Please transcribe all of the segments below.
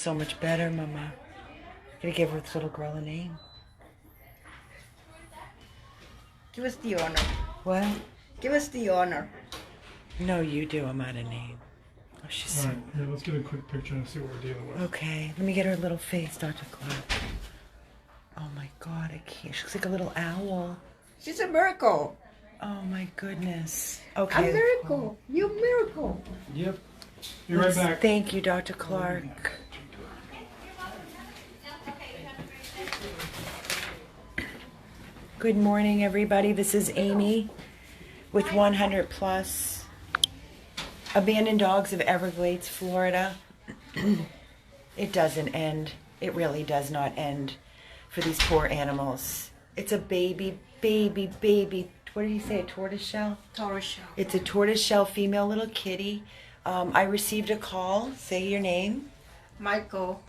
so much better, Mama. Gonna give this little girl a name. Give us the honor. What? Give us the honor. No, you do. I'm out of name. Oh, she's so... Alright, here, let's get a quick picture and see what we're dealing with. Okay, let me get her little face, Dr. Clark. Oh my God, I can't. She looks like a little owl. She's a miracle. Oh my goodness. A Okay. miracle. You miracle. Yep. Be right back. Thank you, Dr. Clark. Good morning, everybody. This is Amy with 100 Plus Abandoned Dogs of Everglades, Florida. It doesn't end. It really does not end for these poor animals. It's a baby. What did he say? A tortoiseshell? Tortoiseshell. It's a tortoiseshell female little kitty. I received a call. Say your name. Michael.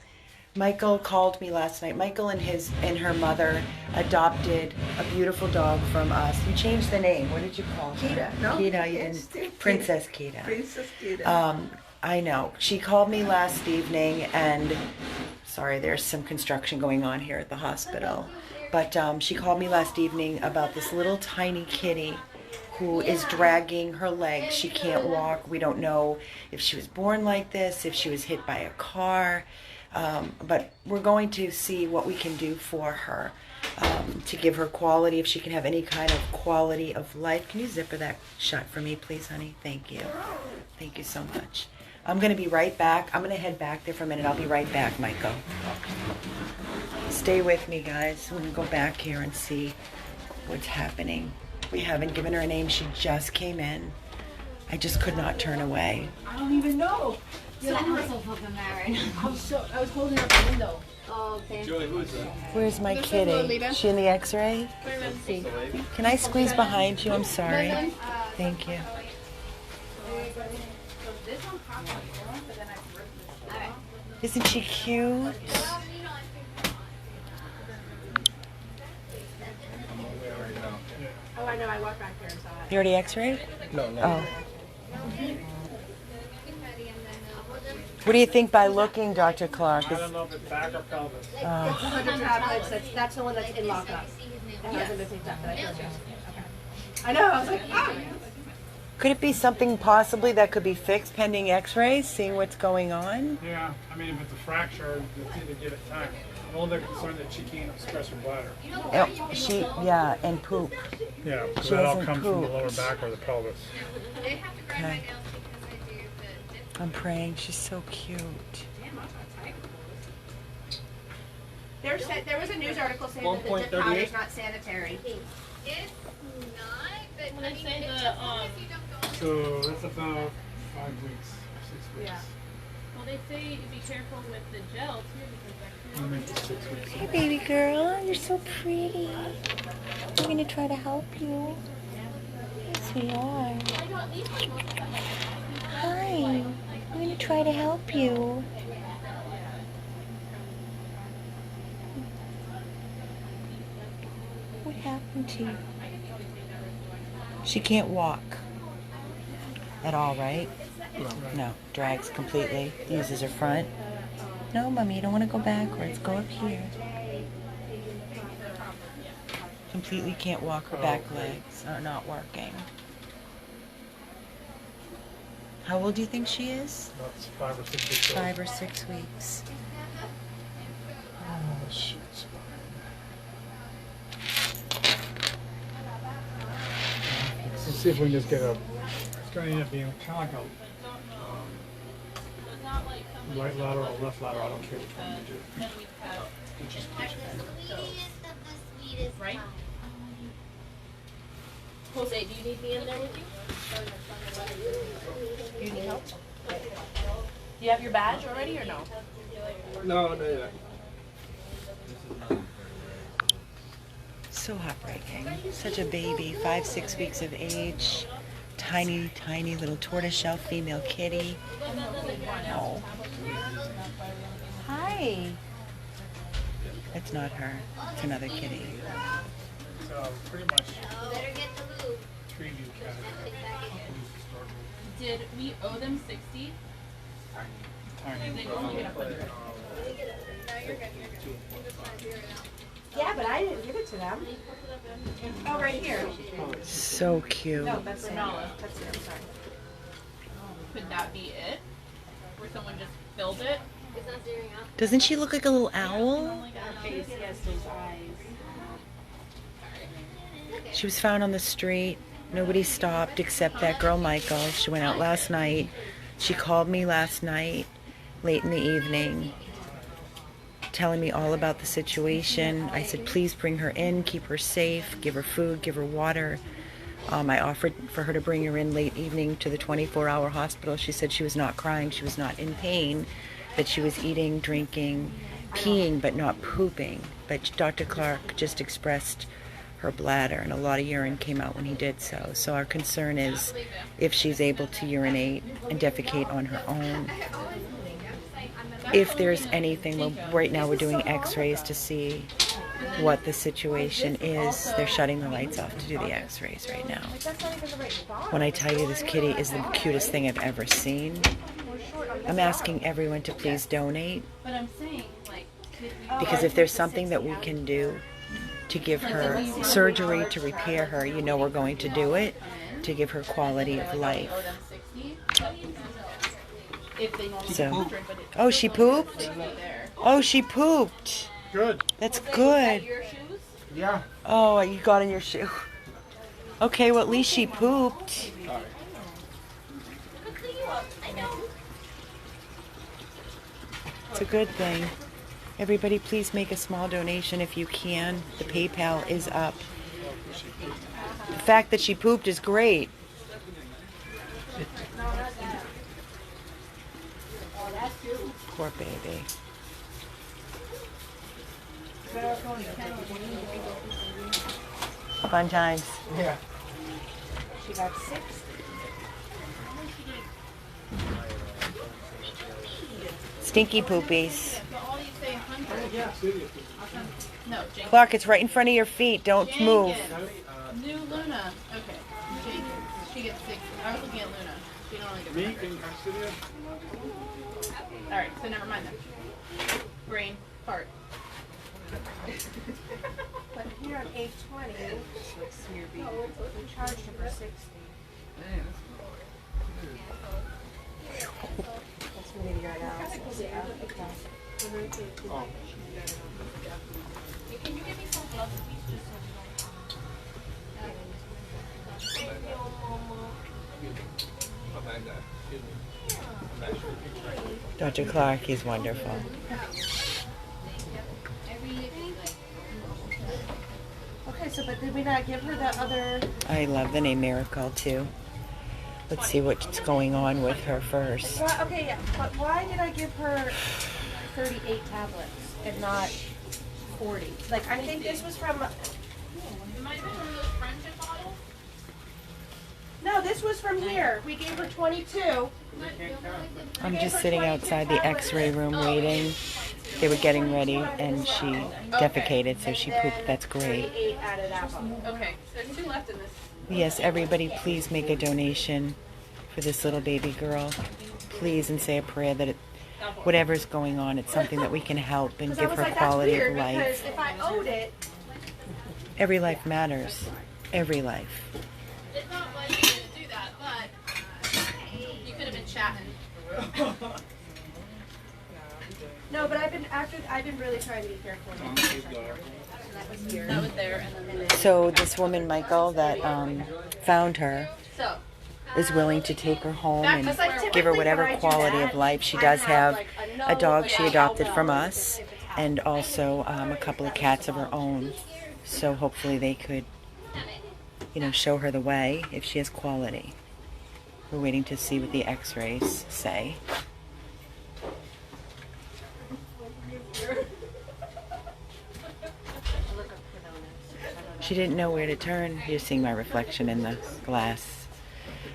Michael called me last night. Michael and her mother adopted a beautiful dog from us. You changed the name. What did you call her? Kita, no? Kita, Yes, Princess Kita. Princess Kita. I know. She called me last evening, and sorry, there's some construction going on here at the hospital. But she called me last evening about this little tiny kitty who is dragging her legs. She can't walk. We don't know if she was born like this, if she was hit by a car. But we're going to see what we can do for her to give her quality, if she can have any kind of quality of life. Can you zipper that shut for me, please, honey? Thank you. Thank you so much. I'm going to be right back. I'm going to head back there for a minute. I'll be right back, Michael. Stay with me, guys. We're going to go back here and see what's happening. We haven't given her a name. She just came in. I just could not turn away. I don't even know. I was holding up the window. Oh, okay. Joey, who is that? Where's my kitty? Is she in the x-ray? Can I squeeze behind you? I'm sorry. Thank you. Isn't she cute? Oh, I know. I walked back there and saw it. You already x-rayed? No, no. Oh. What do you think by looking, Dr. Clark? I don't know if it's back or pelvis. 100 tablets. That's the one that's in lockup. That hasn't been picked up that I told you. Okay. I know. I was like, ah. Could it be something possibly that could be fixed pending x-rays, seeing what's going on? Yeah, I mean, if it's a fracture, it's either give it time. I'm only concerned that she can't stress her bladder. Yeah, and poop. Yeah, She so that all hasn't comes from the pooped. lower back or the pelvis. Okay. I'm praying. She's so cute. There was a news article saying that the 1.38? dip powder is not sanitary. It's not, but When they say the, So that's about 5 weeks, 6 weeks. Yeah. well, they say be careful with the gel too because I'll make it 6 weeks. Hey, baby girl. You're so pretty. I'm going to try to help you. Yes, we are. Hi. I'm going to try to help you. What happened to you? She can't walk at all, right? No, drags completely. Uses her front. No, Mommy, you don't want to go backwards. Go up here. Completely can't walk. Her back legs are not working. How old do you think she is? That's 5 or 6 weeks old. 5 or 6 weeks. Oh, shit. Let's see if we can just get a, it's going to end up being kind of like a right lateral or left lateral. I don't care which one you do. right? Jose, do you need me in there with you? Do you need help? Do you have your badge already or no? No, not yet. So heartbreaking. Such a baby, 5, 6 weeks of age. Tiny, tiny little tortoiseshell female kitty. Oh. Hi. It's not her. It's another kitty. So pretty much treat you category. Did we owe them 60? Tiny. They only get up under. but I didn't give it to them. Oh, right here. So cute. No, that's it. That's it, I'm sorry. Could that be it? Where someone just filled it? Doesn't she look like a little owl? Face, yes, those eyes. She was found on the street. Nobody stopped except that girl Michael. She went out last night. She called me last night, late in the evening, telling me all about the situation. I said, please bring her in, keep her safe, give her food, give her water. I offered for her to bring her in late evening to the 24-hour hospital. She said she was not crying, she was not in pain, that she was eating, drinking, peeing, but not pooping. But Dr. Clark just expressed her bladder, and a lot of urine came out when he did so. So our concern is if she's able to urinate and defecate on her own. If there's anything, well, right now we're doing x-rays to see what the situation is. They're shutting the lights off to do the x-rays right now. When I tell you this kitty is the cutest thing I've ever seen, I'm asking everyone to please donate, But I'm saying, like, because if there's something that we can do to give her surgery to repair her, you know we're going to do it, to give her quality of life. So, oh, she pooped? Oh, she pooped. Good. That's good. Yeah. Oh, you got in your shoe. Okay, well, at least she pooped. It's a good thing. Everybody, please make a small donation if you can. The PayPal is up. The fact that she pooped is great. Poor baby. Fun times. Yeah. She got 6. Stinky poopies. no, Jake. Clark, it's right in front of your feet. Don't move. New Luna. Okay. She gets 6. I was looking at Luna. She don't only get Me 100. in custody. Alright, so never mind then. Brain, part. But here on 820, we charged her for 60. That's maybe right now. Can you give me some gloves, please? Dr. Clark is wonderful. Okay, so but did we not give her the other? I love the name Miracle too. Let's see what's going on with her first. Why, okay, yeah, but why did I give her 38 tablets and not 40? Like, I think this was from. It might have been one of those friendship bottles. No, this was from here. We gave her 22. I'm just sitting outside the x-ray room waiting. They were getting ready and she defecated, so she pooped. That's great. 38 out of that bottle. Okay, so there's 2 left in this. Yes, everybody please make a donation for this little baby girl. Please, and say a prayer that whatever's going on, it's something that we can help and Because I give was her like, that's quality weird of because life. if I owed it, Every life matters. Every life. It's not like you to do that, but you could have been chatting. no, but I've been really trying to be careful. And that was here. That was there, and then So this woman, Michael, that found her, so is willing to take her home and Because, like, give her typically whatever when I do quality that, of life. She I does have like, a dog she like, adopted from $12 us, if it's and also a couple of cats of her own. So hopefully they could, show her the way if she has quality. We're waiting to see what the x-rays say. She didn't know where to turn. You're seeing my reflection in the glass.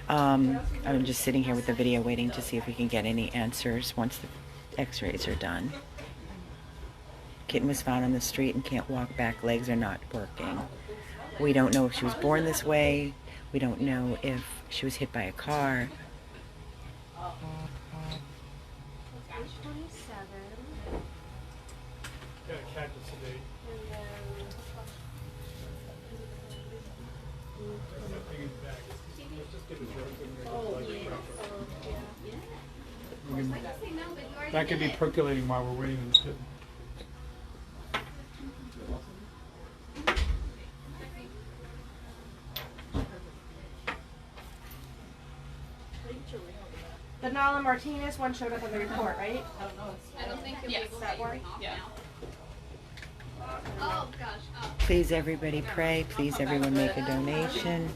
I'm just sitting here with the video waiting to see if we can get any answers once the x-rays are done. Kitten was found on the street and can't walk back. Legs are not working. We don't know if she was born this way. We don't know if she was hit by a car. Got a had to sedate. Nothing in the bag. Let's just get the drugs in there. That could be percolating while we're waiting on the kitten. The Nala Martinez one showed up on the report, right? I don't think you'll be able to that one? Yeah. Oh gosh. Please, everybody, pray. Please, everyone, make a donation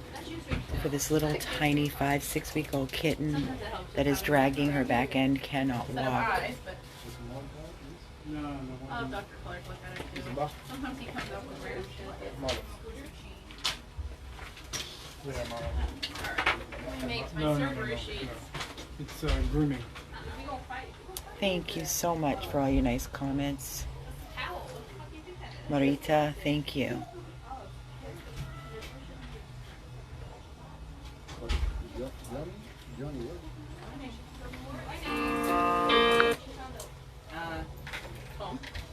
for this little tiny 5-6-week-old kitten that is dragging her back end, cannot walk. Eyes, but Dr. Clark look at it too. Sometimes he comes up with rare shit. Yeah, Mara. He makes my No, surgery sheets. It's grooming. We gonna fight. Thank you so much for all your nice comments. Owl. What the fuck you do that? Marita, thank you.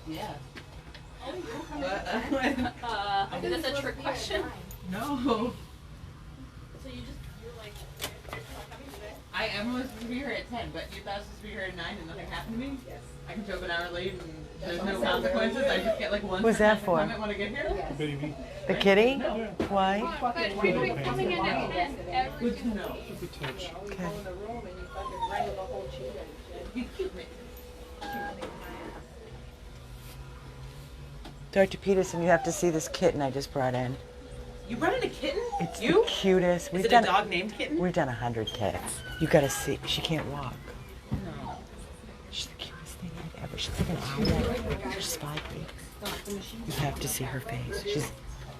Yeah. Is this a trick question? No. So you're like, I am supposed to be here at 10, but you thought I was supposed to be here at 9 and nothing happened to me? Yes. I can show up an hour late and there's no consequences. I just get like one. What's that for? When I get here. The bitty bee. The kitty? Why? but we're coming in at 10 every Good to know. Just a touch. Okay. You cute me. Dr. Peterson, you have to see this kitten I just brought in. You brought in a kitten? It's You? the cutest. Is it a dog named Kitten? We've done 100 cats. You gotta see. She can't walk. No. She's the cutest thing I've ever. She's like an owl. She's 5 weeks. You have to see her face. She's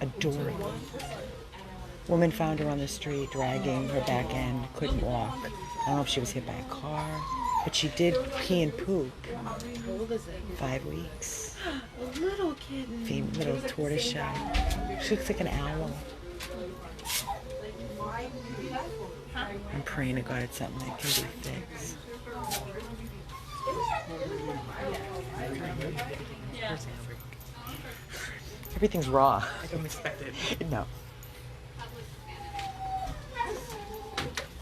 adorable. Woman found her on the street, dragging her back end. Couldn't walk. I don't know if she was hit by a car, but she did pee and poop. How old is it? 5 weeks. A little kitten. Little tortoise shell. She looks like an owl. I'm praying to God it's something that can be fixed. Yeah. Everything's raw. I don't expect it. No.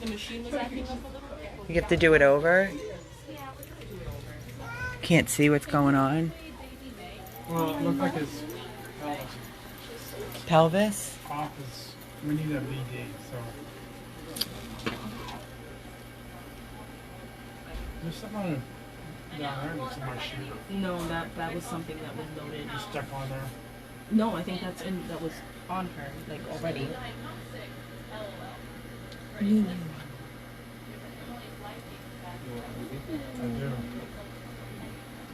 The machine was acting up a little bit. You have to do it over. Can't see what's going on. Well, it looked like his Pelvis? office. We need a BD, so. There's something on it down there that's in my shoe. No, that was something that was noted. Stuck on there. No, I think that was on her, like already. I do.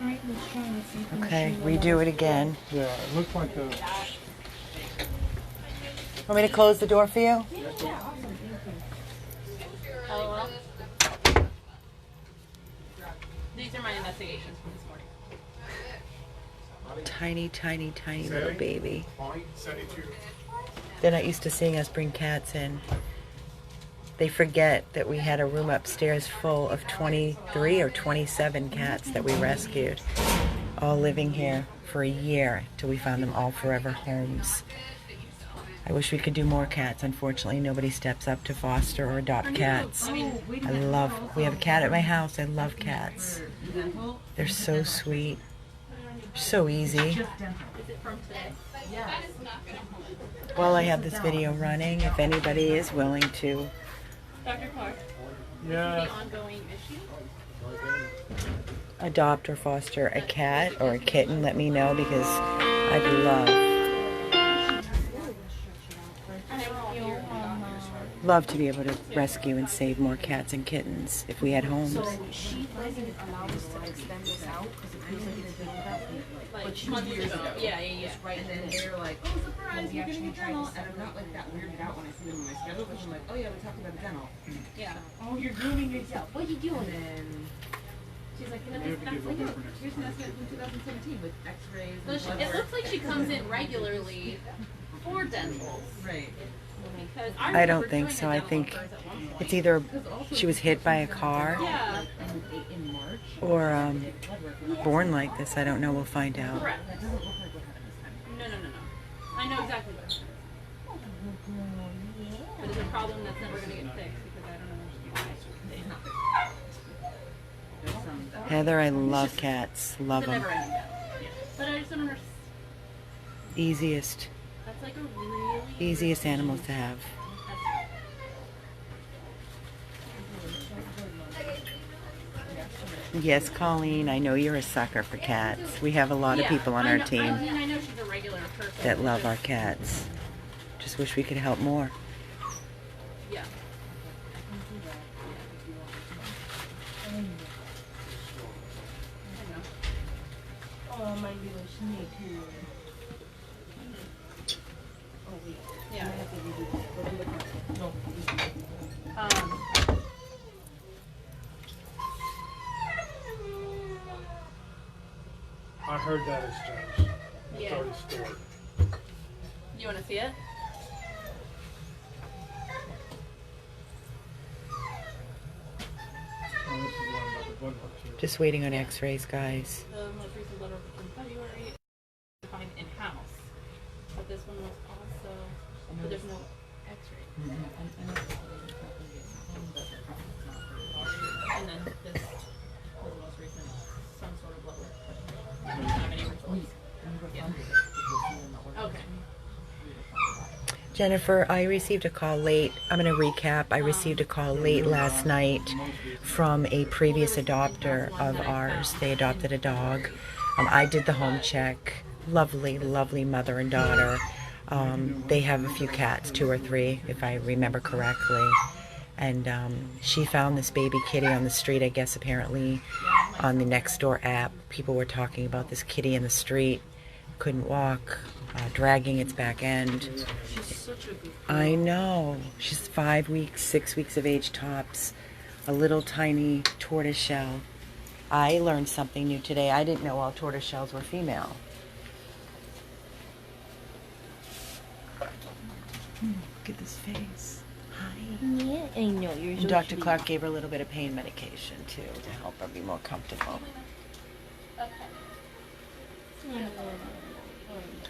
Alright, let's try and see. Okay, redo it again. Yeah, it looked like the. Want me to close the door for you? LOL. These are my investigations from this morning. Tiny, tiny, tiny little baby. 72. They're not used to seeing us bring cats in. They forget that we had a room upstairs full of 23 or 27 cats that we rescued, all living here for a year till we found them all forever homes. I wish we could do more cats. Unfortunately, nobody steps up to foster or adopt cats. We have a cat at my house. I love cats. They're so sweet, so easy. While I have this video running, if anybody is willing to Dr. Clark, Yeah. the ongoing issue? adopt or foster a cat or a kitten, let me know, because I'd love to be able to rescue and save more cats and kittens if we had homes. So she doesn't allow us to extend this out because it feels like it's been that Like she was months years ago. ago. Yeah, yeah, yeah. Right, and then they're like, oh, surprise, we actually tried to set it up like that weirded out when I see them in my schedule, but she's like, oh yeah, we talked about the dental. Yeah. Oh, you're grooming yourself. What are you doing? And She's like, We have to give over for next here's an estimate from 2017 with x-rays So and blood it work. looks like she comes in regularly for dentals. Right. Because I don't remember think doing so. a I dental think for us at one point. it's either she was hit by a car. Yeah. In March, Or born like this. I don't know. We'll find out. Correct. No. I know exactly what. But it's a problem that's never going to get fixed because I don't know why. Heather, I love cats. Love It's a them. never ending battle. Yeah. But I just don't understand. Easiest That's like a really easiest animals to have. Yes, Colleen, I know you're a sucker for cats. We have a lot of people on our team I know she's a regular person. that love our cats. Just wish we could help more. Yeah. Oh, my little snake. Yeah. I heard that exchange. It's Yeah. already stored. You want to see it? Oh, this is the one about the blood work too. Just waiting on x-rays, guys. The most recent letter from February defined in-house. But this one was also, but there's no x-ray. And then this was the most recent, some sort of blood work. I don't have any results. Yeah. Okay. Jennifer, I received a call late. I'm going to recap. I received a call late last night from a previous adopter of ours. They adopted a dog. I did the home check. Lovely, lovely mother and daughter. They have a few cats, 2 or 3, if I remember correctly. And she found this baby kitty on the street, I guess, apparently, on the Nextdoor app. People were talking about this kitty in the street. Couldn't walk, dragging its back end. I know. She's 5 weeks, 6 weeks of age tops. A little tiny tortoiseshell. I learned something new today. I didn't know all tortoiseshells were female. Look at this face. Hi. Yeah, I know. You're so Dr. sweet. Clark gave her a little bit of pain medication too to help her be more comfortable.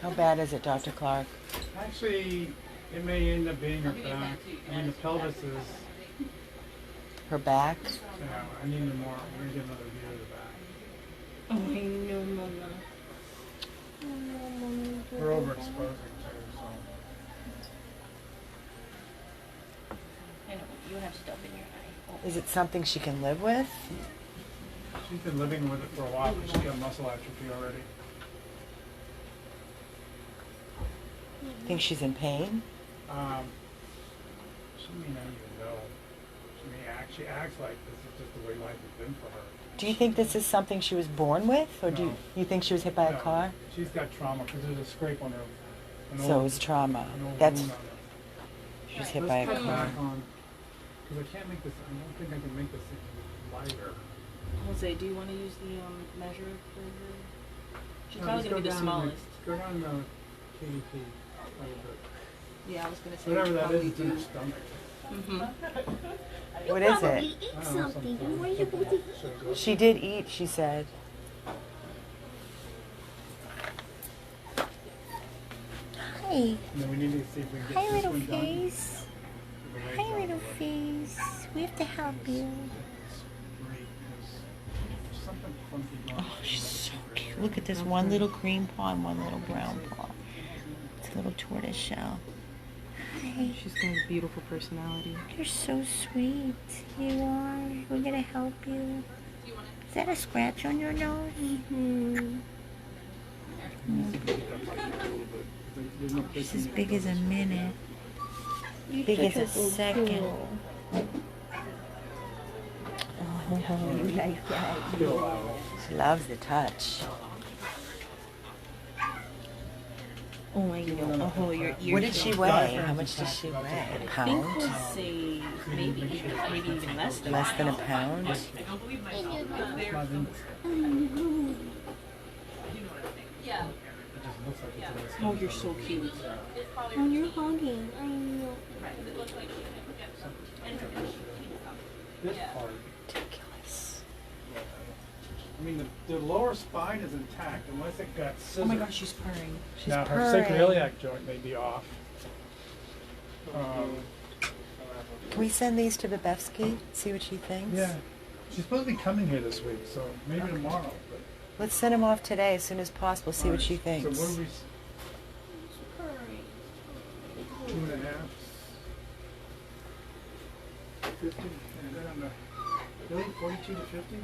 How bad is it, Dr. Clark? Actually, it may end up being her back. I mean, the pelvis is, Her back? I need more, we're going to get another view of the back. Oh, I know, Mama. We're overexposing too, so. I know. You have stuff in your eye. Is it something she can live with? She's been living with it for a while, but she got muscle atrophy already. Think she's in pain? She may not even know. She acts like this is just the way life has been for her. Do you think this is something she was born with? Or do No. you think she was hit by a No, car? She's got trauma because there's a scrape on her. So it was trauma. An old That's, wound on her. she was hit by a Let's cut car. back on, because I can't make this, I don't think I can make this lighter. Jose, do you want to use the measure for her? She's No, probably just going to be the go down smallest. Go down the KDP a little bit. Yeah, I was going to say. Whatever that probably is, it's in her stomach. What is it? I don't know, something. She did eat, she said. Hi. And then we need to see if we can get Hi, this little one done. face. The legs Hi, out little of the way. face. We have to help you. It's great, 'cause there's something funky going on. Oh, she's so cute. Look at this one little cream paw and one little brown paw. It's a little tortoise shell. Hi. She's got a beautiful personality. You're so sweet. You are. We're gonna help you. Is that a scratch on your nose? Mm-hmm. There's no She's fixing as it. big as a minute. Big as a second. You like that? She loves the touch. Oh my god. Oh, your ears. What did she weigh? How much does she weigh? A I think pound? we'll say maybe even less than Less than a pound? It's not in- Yeah. It just looks like it's in this Oh, you're so cute. Oh, you're hugging. I know. This part. Ridiculous. mean, the lower spine is intact unless it got scissored. Oh my gosh, she's purring. She's Now, her purring. sacroiliac joint may be off. Can we send these to Babevsky? See what she thinks? Yeah. She's supposed to be coming here this week, so maybe tomorrow. But Let's send them off today as soon as possible. See what she thinks. So what are we? 2.5. 50. And then really 42 to 50.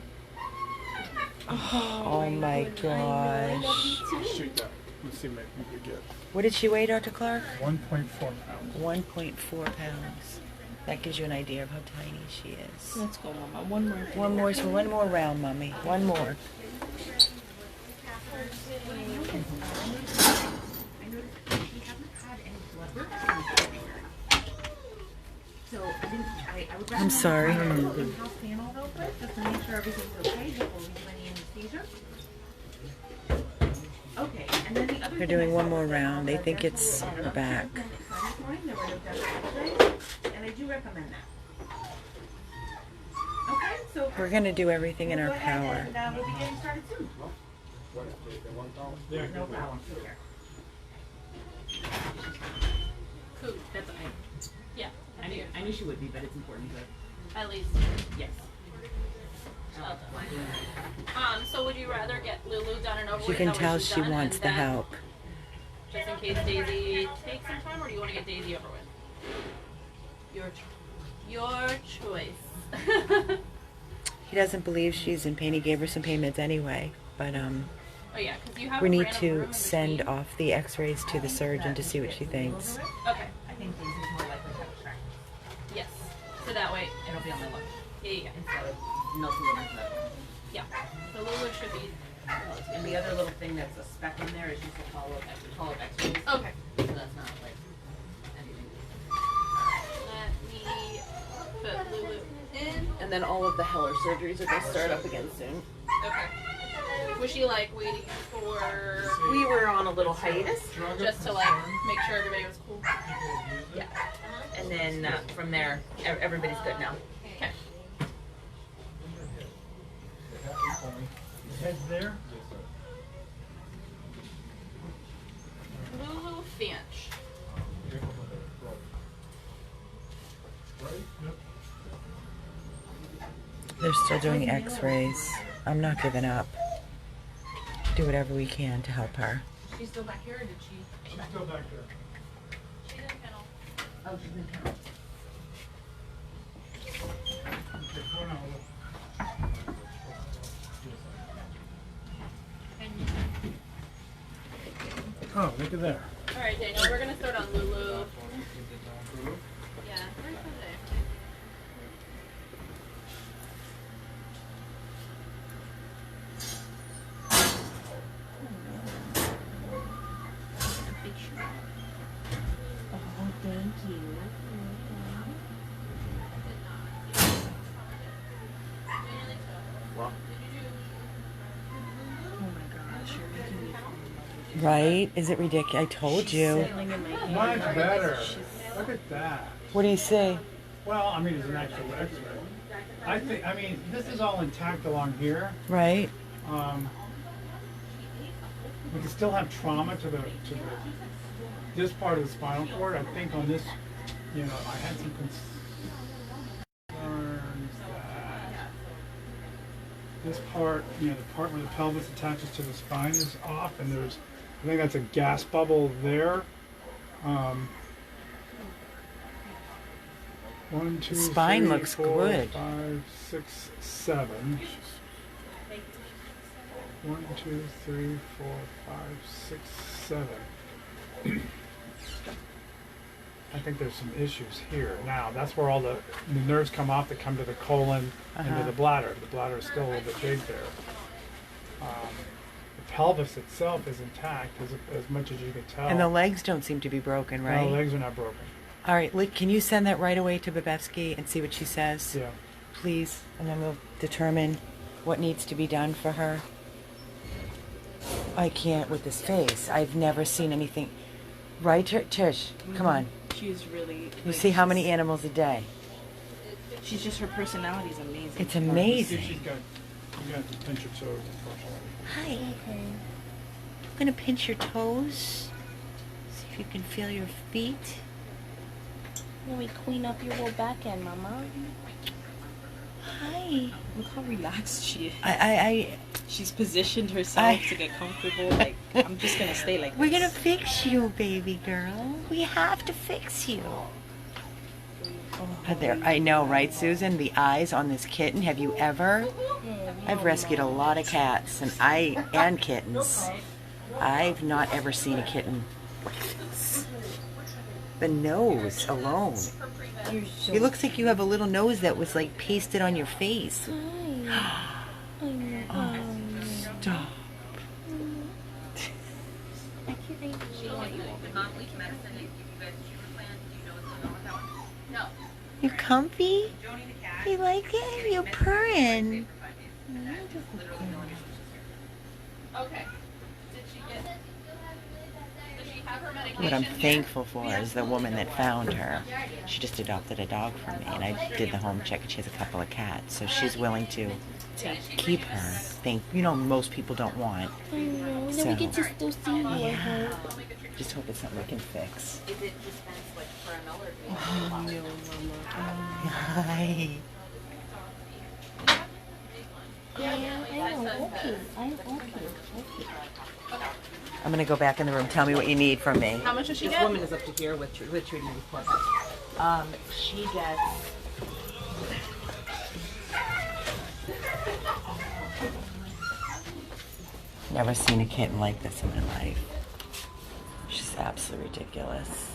Oh my gosh. Shoot that. Let's see what we could get. What did she weigh, Dr. Clark? 1.4 pounds. 1.4 pounds. That gives you an idea of how tiny she is. Let's go, Mama. One more. One more round, Mommy. One more. So I would I'm sorry. in-house panel real quick, just to make sure everything's okay before we do any anesthesia. Okay, and then the other They're doing one more round. They think it's her back. And I do recommend that. Okay, so We're going to do everything in our go ahead power. and we'll be getting started soon. There. No problem. Cool. That's yeah. I knew she would be, but it's important to. At least. Yes. So would you rather get Lulu done and over You with? can that way tell she's she done, wants and the then, help. Just in case Daisy takes some time, or do you want to get Daisy over with? Your choice. He doesn't believe she's in pain. He gave her some pain meds anyway. But Oh yeah, because you have. we a need random room to in send between. off the x-rays to the surgeon to see what she thinks. Okay. I think Daisy's more likely to have a track. Yes. So that way. It'll be on my lunch Yeah. instead of Nelson going to that. Yeah. So Lulu should be. And the other little thing that's a speck in there is just a follow-up X-rays. Okay. So that's not like anything. Let me put Lulu in. And then all of the Heller surgeries are going to start up again soon. Okay. Was she like waiting for We were on a little hiatus, just to like make sure everybody was cool? yeah. And then from there, everybody's good now. Okay. Head's there. Lulu Finch. They're still doing x-rays. I'm not giving up. Do whatever we can to help her. She's still back here, or did she? She's still back there. She's in kennel. Oh, she's in town. Okay, go now. Oh, look at there. All right, Daniel. We're gonna start on Lulu. Yeah. Where's Jose? Oh, thank you. Right? Is it ridiculous? I told you. Much better. Look at that. What do you see? Well, I mean, it's an actual X-ray. I mean, this is all intact along here. Right? We can still have trauma to this part of the spinal cord. I think on this, you know, I had some concerns that this part, you know, the part where the pelvis attaches to the spine is off, and there's, I think that's a gas bubble there. 1, 2, Spine 3, looks 4, good. 5, 6, 7. 1, 2, 3, 4, 5, 6, 7. I think there's some issues here. Now, that's where all the nerves come off that come to the colon and to the bladder. The bladder is still a little bit big there. The pelvis itself is intact as much as you can tell. And the legs don't seem to be broken, No, right? the legs are not broken. All right, can you send that right away to Babevsky and see what she says? Yeah. Please, and then we'll determine what needs to be done for her. I can't with this face. I've never seen anything. Right, Tish? Come on. She's really. You see how many animals a day? She's just, her personality is amazing. It's See if amazing. she's got You got to pinch your toes, unfortunately. Hi. I'm gonna pinch your toes. See if you can feel your feet. Let me clean up your little back end, Mama. Hi. Look how relaxed she is. I She's positioned herself to get comfortable. Like, I'm just gonna stay like we're this. gonna fix you, baby girl. We have to fix you. There, I know, right, Susan? The eyes on this kitten. Have you ever? I've rescued a lot of cats and kittens. I've not ever seen a kitten like this. The nose alone. It looks like you have a little nose that was like pasted on your face. Oh, stop. You comfy? You like it? You're purring. Okay. Did she have her medication? What I'm thankful for is the woman that found her. She just adopted a dog from me, and I did the home check, and she has a couple of cats, so she's willing to keep her. Most people don't want. Then we get to still see you, I hope. Just hope it's something we can fix. Is it dispensed like for an allergy? Oh, no, Mama. Hi. Yeah, I'm okay. I'm gonna go back in the room. Tell me what you need from me. How much does she This get? woman is up to here with treating reports. She gets. Never seen a kitten like this in my life. She's absolutely ridiculous.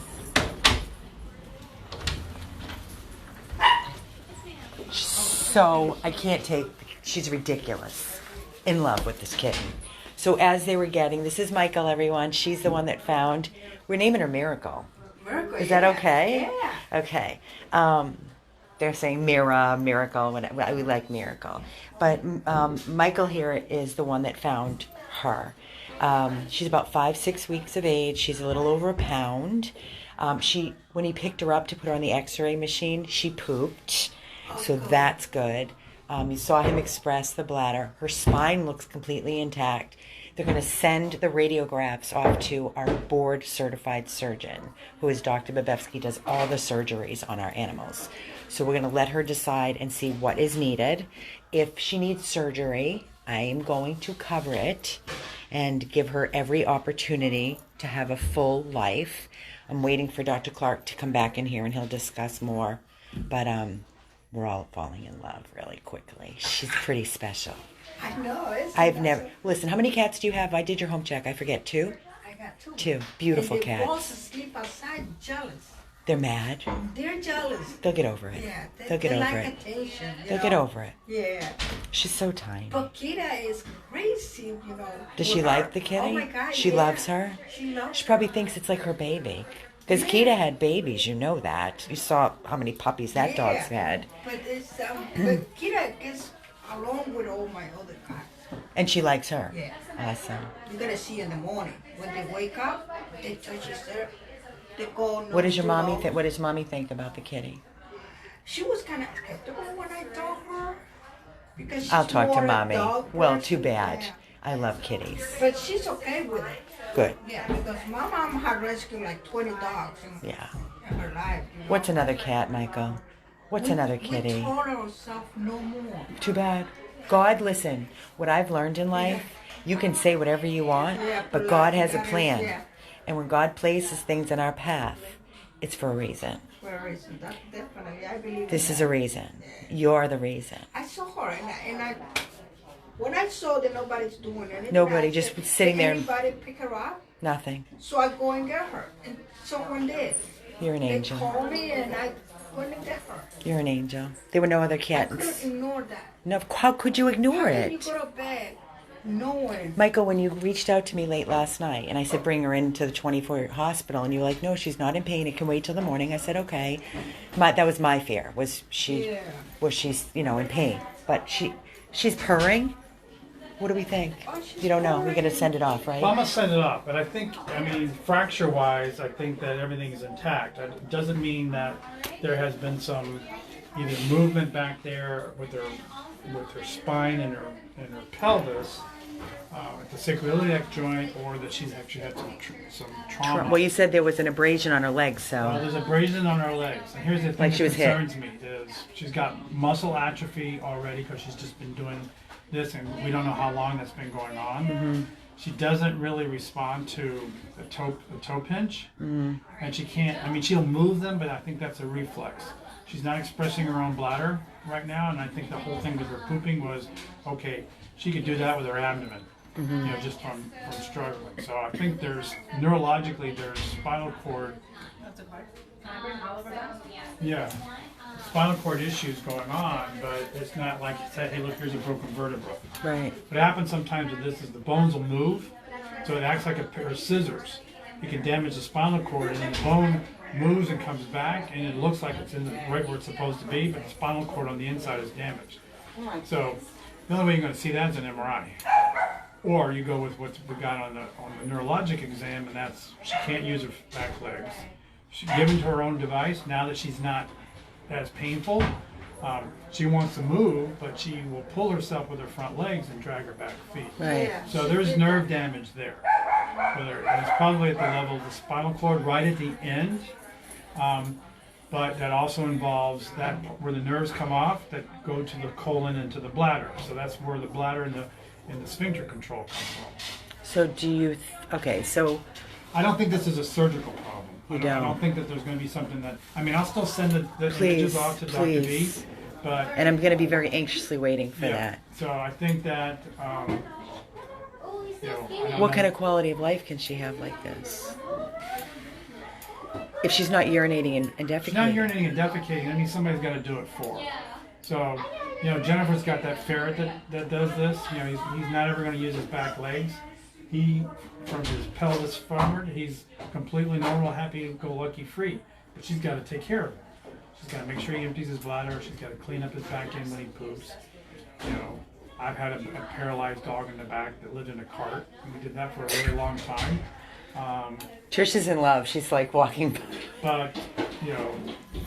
So I can't take. She's ridiculous. In love with this kitten. So as they were getting, this is Michael, everyone. She's the one that found. We're naming her Miracle. Miracle. Is that okay? Yeah. Okay. They're saying Miracle. Whatever. We like Miracle. But Michael here is the one that found her. She's about 5-6 weeks of age. She's a little over a pound. When he picked her up to put her on the X-ray machine, she pooped. So that's good. You saw him express the bladder. Her spine looks completely intact. They're going to send the radiographs off to our board-certified surgeon, who is Dr. Babevsky, does all the surgeries on our animals. So we're going to let her decide and see what is needed. If she needs surgery, I am going to cover it and give her every opportunity to have a full life. I'm waiting for Dr. Clark to come back in here, and he'll discuss more. But we're all falling in love really quickly. She's pretty special. I know. I've never... Listen, how many cats do you have? I did your home check. I forget. 2? I got 2. 2. Beautiful and cats. The boss sleep outside, jealous. They're mad. They're jealous. They'll get over it. Yeah, They'll get over like it. attention. They'll get over it. Yeah. She's so tiny. But Kita is crazy, Does she like the kitty? Oh my God, She yeah. loves her? She loves She probably thinks it's like her baby. Because Kita had babies, you know that. You saw how many puppies that dog's had. But it's but Kita gets along with all my other cats. And she likes her. Yeah. Awesome. You're gonna see in the morning when they wake up, they touch her. They go. What does your mommy think? What does mommy think about the kitty? She was kind of skeptical when I told her because she's I'll talk to more a mommy. dog Well, person. too bad. Yeah. I love kitties. But she's okay with it. Good. Yeah, because my mom had rescued like 20 dogs in Yeah. her life. What's another cat, Michael? What's another We kitty? told ourselves no more. Too bad. God, listen, what I've learned in life, you can say whatever you want, Yeah, but God has a God is- plan. yeah. And when God places things in our path, it's for a reason. For a reason. That's definitely, I believe This in is that. a reason. You're the reason. I saw her and I when I saw that nobody's doing anything. Nobody, I just said, sitting "Did there. Anybody pick her up? Nothing. So I go and get her. And someone did. You're an They angel. called me and I went and get her. You're an angel. There were no other I couldn't kittens. ignore that. No, how could you ignore How can you it? go to bed knowing? Michael, when you reached out to me late last night and I said bring her into the 24 hospital and you were like, no, she's not in pain. It can wait till the morning. I said, okay. That was my fear. Was she's in pain? But she's purring. What do we think? You don't know. We're going to send it off, right? Well, I'm gonna send it up, but I think, fracture-wise, I think that everything is intact. It doesn't mean that there has been some either movement back there with her with her spine and her pelvis at the sacroiliac joint, or that she's actually had some trauma. Well, you said there was an abrasion on her leg, so. There's abrasion on her legs, and here's the thing Like she that was hit. concerns me is she's got muscle atrophy already because she's just been doing this, and we don't know how long that's been going on. Mm-hmm. She doesn't really respond to the toe pinch, and she can't. I mean, she'll move them, but I think that's a reflex. She's not expressing her own bladder right now, and I think the whole thing with her pooping was okay. She could do that with her abdomen, just from struggling. So I think there's neurologically there's spinal cord. That's a part. Can I bring Oliver back? Yeah, spinal cord issues going on, but it's not like you said, hey, look, here's a broken vertebra. Right. What happens sometimes with this is the bones will move, so it acts like a pair of scissors. It can damage the spinal cord, and then the bone moves and comes back, and it looks like it's in the right where it's supposed to be, but the spinal cord on the inside is damaged. So the only way you're going to see that is an MRI. Or you go with what we got on the neurologic exam, and that's she can't use her back legs. She's given to her own device. Now that she's not as painful, she wants to move, but she will pull herself with her front legs and drag her back feet. Right. So there's nerve damage there. And it's probably at the level of the spinal cord right at the end. But that also involves that where the nerves come off that go to the colon and to the bladder. So that's where the bladder and the sphincter control comes from. So do you? Okay, so I don't think this is a surgical problem. You I don't. don't think that there's going to be something that. I mean, I'll still send the images off to Dr. V, please. but And I'm going to be very anxiously waiting for that. So I think that. I don't What know. kind of quality of life can she have like this? If she's not urinating and defecating. She's not urinating and defecating. I mean, somebody's got to do it for her. So, Jennifer's got that ferret that does this. He's not ever going to use his back legs. He, from his pelvis forward, he's completely normal, happy-go-lucky free. But she's got to take care of him. She's got to make sure he empties his bladder. She's got to clean up his back end when he poops. I've had a paralyzed dog in the back that lived in a cart, and we did that for a really long time. Trish is in love. She's like walking by. But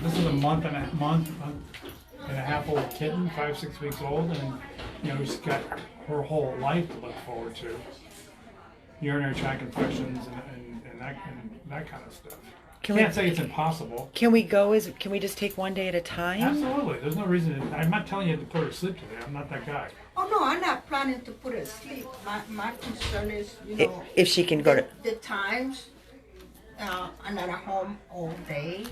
this is a month and a half old kitten, 5-6 weeks old, and she's got her whole life to look forward to. Urinary tract infections and that kind of stuff. Can't say it's impossible. Can we just take one day at a time? Absolutely. There's no reason. I'm not telling you to put her to sleep today. I'm not that guy. Oh no, I'm not planning to put her to sleep. My concern is, If she can go to. the times. I'm not at home all day.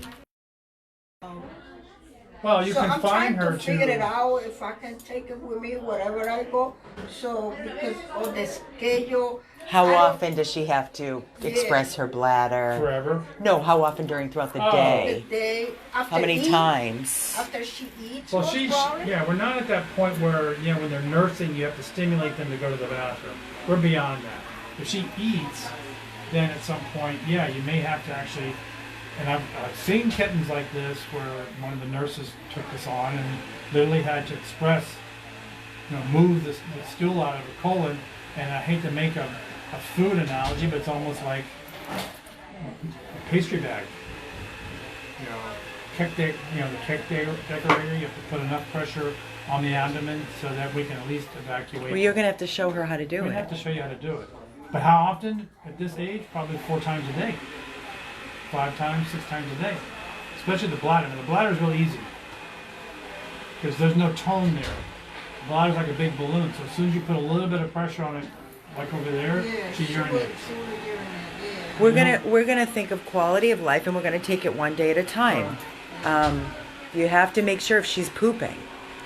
Well, you so can I'm find trying her to figure it out if I can take it with me wherever I go. So because of the schedule. How often does she have to express her bladder? Forever? No, how often throughout the The day? day after How many times? After she eats. Well, most probably. we're not at that point where, when they're nursing, you have to stimulate them to go to the bathroom. We're beyond that. If she eats, then at some point, you may have to actually, and I've seen kittens like this where one of the nurses took this on and literally had to express, move the stool out of the colon, and I hate to make a food analogy, but it's almost like a pastry bag. The cake decorator, you have to put enough pressure on the abdomen so that we can at least evacuate. Well, you're going to have to show her how to do We it. have to show you how to do it. But how often at this age? Probably 4 times a day. 5 times, 6 times a day. Especially the bladder. And the bladder is really easy because there's no tone there. The bladder is like a big balloon, so as soon as you put a little bit of pressure on it, like over there, she urinates. We're gonna think of quality of life, and we're gonna take it one day at a time. You have to make sure if she's pooping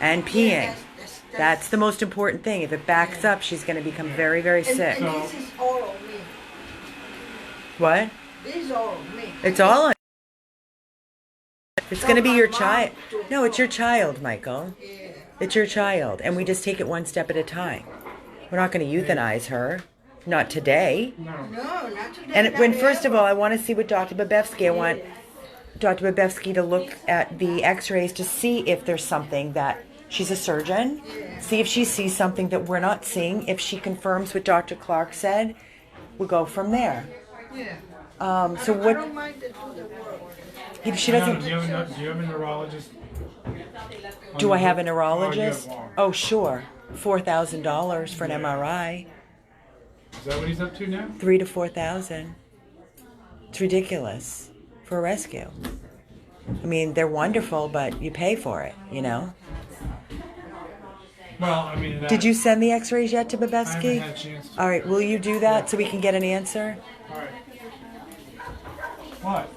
and peeing. That's the most important thing. If it backs up, she's gonna become very, very sick. And this is all on me. What? This is all on me. It's all on. It's So gonna be my your mom child. took No, it's your off. child, Michael. Yeah. It's your child, and we just take it one step at a time. We're not going to euthanize her. Not today. No, not today. And when not first of ever. all, I want to see what Dr. Babevsky. I want Dr. Babevsky to look at the x-rays to see if there's something that she's a surgeon. See if she sees something that we're not seeing. If she confirms what Dr. Clark said, we'll go from there. Yeah. So I what? don't mind to do the work. She doesn't. Do you have a neurologist Do I have a Oh, you neurologist? have one. Oh, sure. $4,000 for an MRI. Is that what he's up to now? 3 to 4,000. It's ridiculous for a rescue. I mean, they're wonderful, but you pay for it, you know? Well, I mean, that, Did you send the x-rays yet to I haven't Babevsky? had a chance to. All right, will you do that so we can get an answer? All right. What?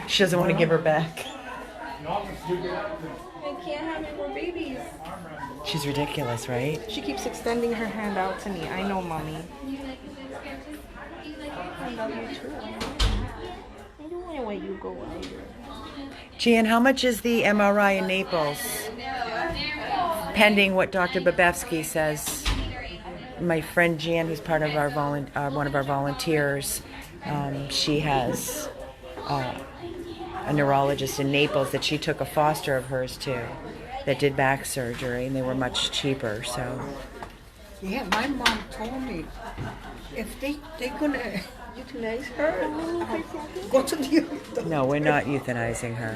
She doesn't want to give her back. I can't have any more babies. She's ridiculous, right? She keeps extending her hand out to me. I know, mommy. I love you too. I don't want to let you go either. Jan, how much is the MRI in Naples? Pending what Dr. Babevsky says. My friend Jan, who's part of our one of our volunteers, she has a neurologist in Naples that she took a foster of hers to that did back surgery, and they were much cheaper. So Yeah, my mom told me if they're gonna euthanize her, go to the no, we're not euthanizing her.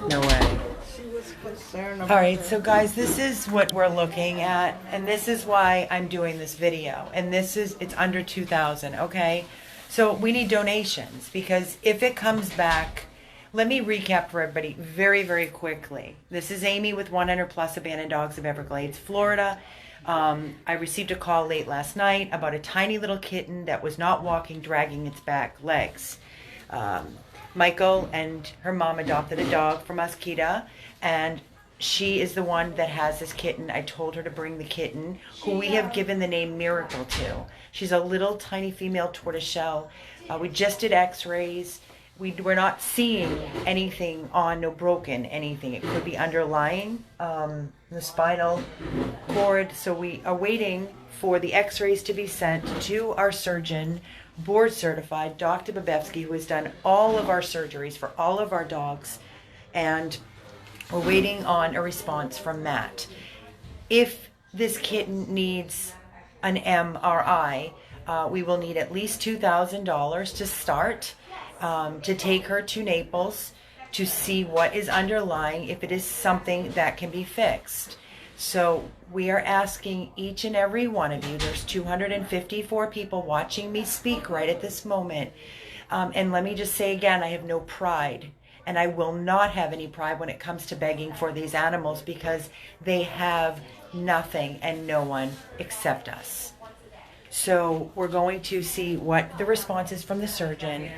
No way. She was concerned about All right, so guys, this is what we're looking at, and this is why I'm doing this video. And it's under 2,000, okay? So we need donations, because if it comes back, let me recap for everybody very, very quickly. This is Amy with 100 Plus Abandoned Dogs of Everglades, Florida. I received a call late last night about a tiny little kitten that was not walking, dragging its back legs. Michael and her mom adopted a dog from Askita, and she is the one that has this kitten. I told her to bring the kitten, who we have given the name Miracle to. She's a little tiny female tortoiseshell. We just did x-rays. We're not seeing anything no broken anything. It could be underlying the spinal cord. So we are waiting for the x-rays to be sent to our surgeon, board certified, Dr. Babevsky, who has done all of our surgeries for all of our dogs. And we're waiting on a response from Matt. If this kitten needs an MRI, we will need at least $2,000 to start. To take her to Naples to see what is underlying, if it is something that can be fixed. So we are asking each and every one of you, there's 254 people watching me speak right at this moment. And let me just say again, I have no pride, and I will not have any pride when it comes to begging for these animals, because they have nothing and no one except us. So we're going to see what the response is from the surgeon.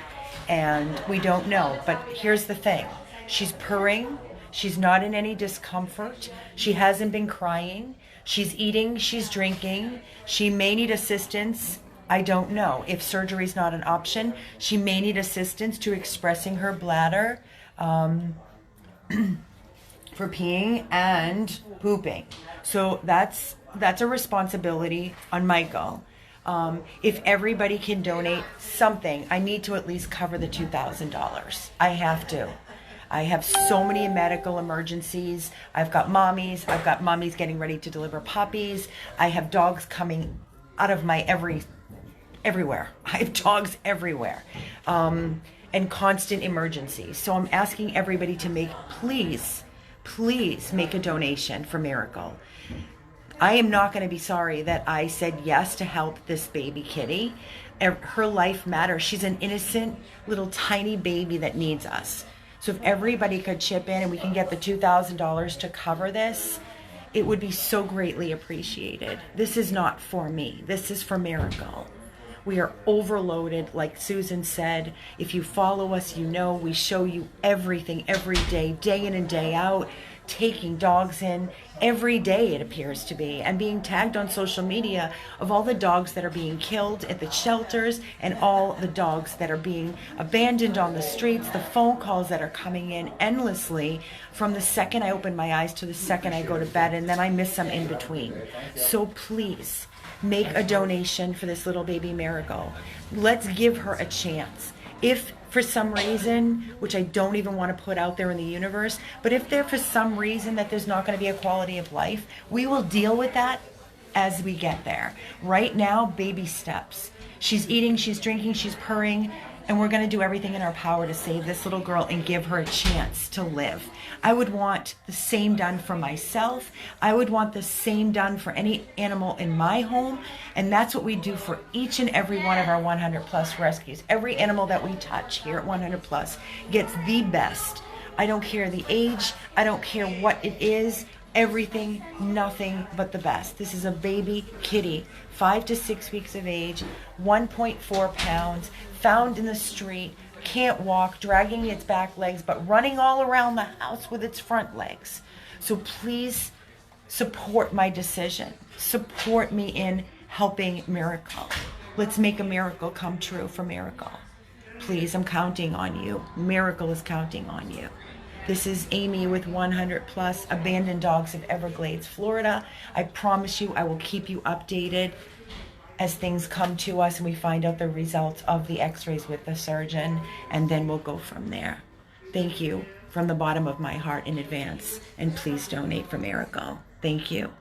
And we don't know, but here's the thing. She's purring. She's not in any discomfort. She hasn't been crying. She's eating. She's drinking. She may need assistance. I don't know. If surgery is not an option, she may need assistance to expressing her bladder for peeing and pooping. So that's a responsibility on Michael. If everybody can donate something, I need to at least cover the $2,000. I have to. I have so many medical emergencies. I've got mommies getting ready to deliver puppies. I have dogs coming out of my everywhere. I have dogs everywhere. And constant emergencies. So I'm asking everybody to please make a donation for Miracle. I am not going to be sorry that I said yes to help this baby kitty. Her life matters. She's an innocent little tiny baby that needs us. So if everybody could chip in and we can get the $2,000 to cover this, it would be so greatly appreciated. This is not for me. This is for Miracle. We are overloaded, like Susan said. If you follow us, you know we show you everything every day in and day out, taking dogs in every day, it appears to be, and being tagged on social media of all the dogs that are being killed at the shelters and all the dogs that are being abandoned on the streets, the phone calls that are coming in endlessly from the second I open my eyes to the second I go to bed, and then I miss some in between. So please make a donation for this little baby Miracle. Let's give her a chance. If for some reason, which I don't even want to put out there in the universe, but if there for some reason that there's not going to be a quality of life, we will deal with that as we get there. Right now, baby steps. She's eating, she's drinking, she's purring, and we're going to do everything in our power to save this little girl and give her a chance to live. I would want the same done for myself. I would want the same done for any animal in my home, and that's what we do for each and every one of our 100 plus rescues. Every animal that we touch here at 100 plus gets the best. I don't care the age, I don't care what it is, everything, nothing but the best. This is a baby kitty, 5 to 6 weeks of age, 1.4 pounds, found in the street, can't walk, dragging its back legs, but running all around the house with its front legs. So please support my decision. Support me in helping Miracle. Let's make a miracle come true for Miracle. Please, I'm counting on you. Miracle is counting on you. This is Amy with 100 Plus Abandoned Dogs of Everglades, Florida. I promise you I will keep you updated as things come to us and we find out the results of the x-rays with the surgeon, and then we'll go from there. Thank you from the bottom of my heart in advance, and please donate for Miracle. Thank you.